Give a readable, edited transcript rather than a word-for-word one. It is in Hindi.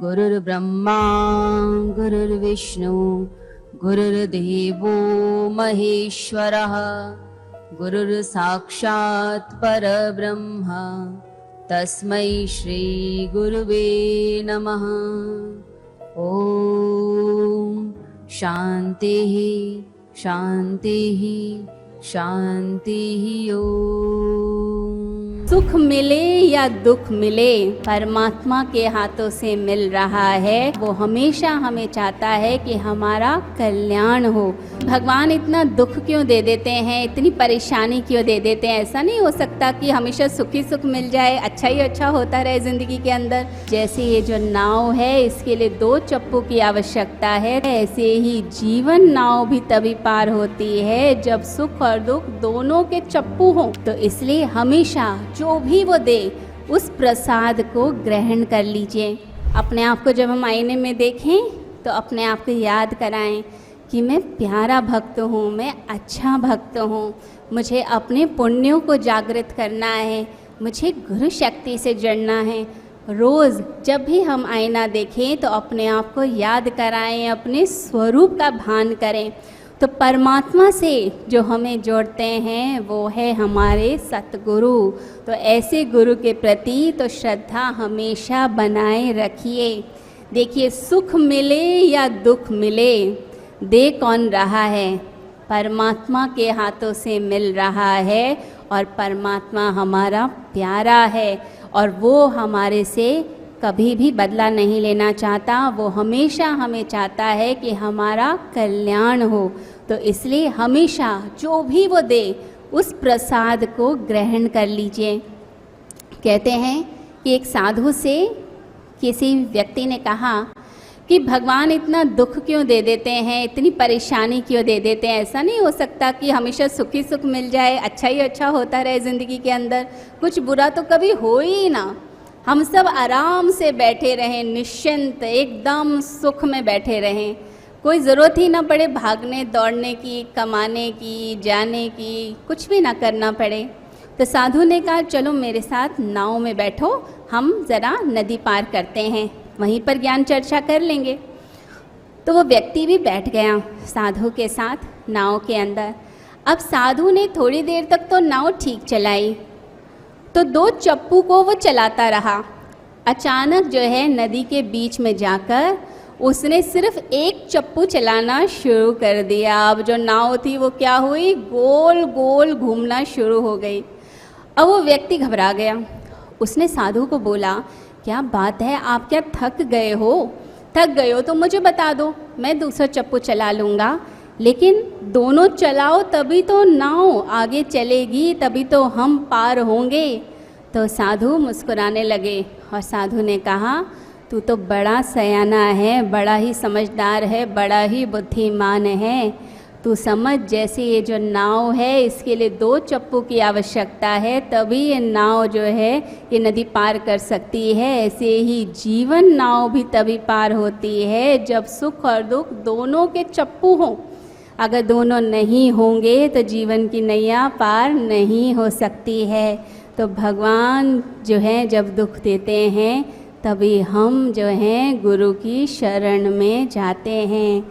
गुरुर्ब्रह्मा गुरुर्विष्णु गुरुर्देवो महेश्वरः गुरुर्साक्षात् परब्रह्म तस्मै श्री गुरुवे नमः। ओम शांतिः शांतिः शांतिः। ओम। सुख मिले या दुख मिले, परमात्मा के हाथों से मिल रहा है। वो हमेशा हमें चाहता है कि हमारा कल्याण हो। भगवान इतना दुख क्यों दे देते हैं, इतनी परेशानी क्यों दे देते हैं? ऐसा नहीं हो सकता कि हमेशा सुख ही सुख मिल जाए, अच्छा ही अच्छा होता रहे ज़िंदगी के अंदर। जैसे ये जो नाव है, इसके लिए 2 चप्पू की आवश्यकता है, ऐसे ही जीवन नाव भी तभी पार होती है जब सुख और दुख दोनों के चप्पू हों। तो इसलिए हमेशा जो भी वो दे, उस प्रसाद को ग्रहण कर लीजिए। अपने आप को जब हम आईने में देखें तो अपने आप को याद कराएं कि मैं प्यारा भक्त हूँ, मैं अच्छा भक्त हूँ। मुझे अपने पुण्यों को जागृत करना है, मुझे गुरु शक्ति से जुड़ना है। रोज़ जब भी हम आईना देखें तो अपने आप को याद कराएं, अपने स्वरूप का भान करें। तो परमात्मा से जो हमें जोड़ते हैं वो है हमारे सतगुरु। तो ऐसे गुरु के प्रति तो श्रद्धा हमेशा बनाए रखिए। देखिए, सुख मिले या दुख मिले, दे कौन रहा है? परमात्मा के हाथों से मिल रहा है। और परमात्मा हमारा प्यारा है और वो हमारे से कभी भी बदला नहीं लेना चाहता। वो हमेशा हमें चाहता है कि हमारा कल्याण हो। तो इसलिए हमेशा जो भी वो दे, उस प्रसाद को ग्रहण कर लीजिए। कहते हैं कि एक साधु से किसी व्यक्ति ने कहा कि भगवान इतना दुख क्यों दे देते हैं, इतनी परेशानी क्यों दे देते हैं? ऐसा नहीं हो सकता कि हमेशा सुख ही सुख मिल जाए, अच्छा ही अच्छा होता रहे ज़िंदगी के अंदर। कुछ बुरा तो कभी हो ही ना। हम सब आराम से बैठे रहें, निश्चिंत एकदम सुख में बैठे रहें। कोई ज़रूरत ही ना पड़े भागने दौड़ने की, कमाने की, जाने की, कुछ भी ना करना पड़े। तो साधु ने कहा, चलो मेरे साथ नाव में बैठो, हम ज़रा नदी पार करते हैं, वहीं पर ज्ञान चर्चा कर लेंगे। तो वो व्यक्ति भी बैठ गया साधु के साथ नाव के अंदर। अब साधु ने थोड़ी देर तक तो नाव ठीक चलाई, तो 2 चप्पू को वो चलाता रहा। अचानक जो है नदी के बीच में जाकर उसने सिर्फ 1 चप्पू चलाना शुरू कर दिया। अब जो नाव थी वो क्या हुई, गोल गोल घूमना शुरू हो गई। अब वो व्यक्ति घबरा गया। उसने साधु को बोला, क्या बात है, आप क्या थक गए हो? थक गए हो तो मुझे बता दो, मैं दूसरा चप्पू चला लूँगा। लेकिन दोनों चलाओ तभी तो नाव आगे चलेगी, तभी तो हम पार होंगे। तो साधु मुस्कुराने लगे और साधु ने कहा, तू तो बड़ा सयाना है, बड़ा ही समझदार है, बड़ा ही बुद्धिमान है। तू समझ, जैसे ये जो नाव है इसके लिए 2 चप्पू की आवश्यकता है, तभी ये नाव जो है ये नदी पार कर सकती है। ऐसे ही जीवन नाव भी तभी पार होती है जब सुख और दुख दोनों के चप्पू हों। अगर दोनों नहीं होंगे तो जीवन की नैया पार नहीं हो सकती है। तो भगवान जो है जब दुख देते हैं तभी हम जो हैं गुरु की शरण में जाते हैं।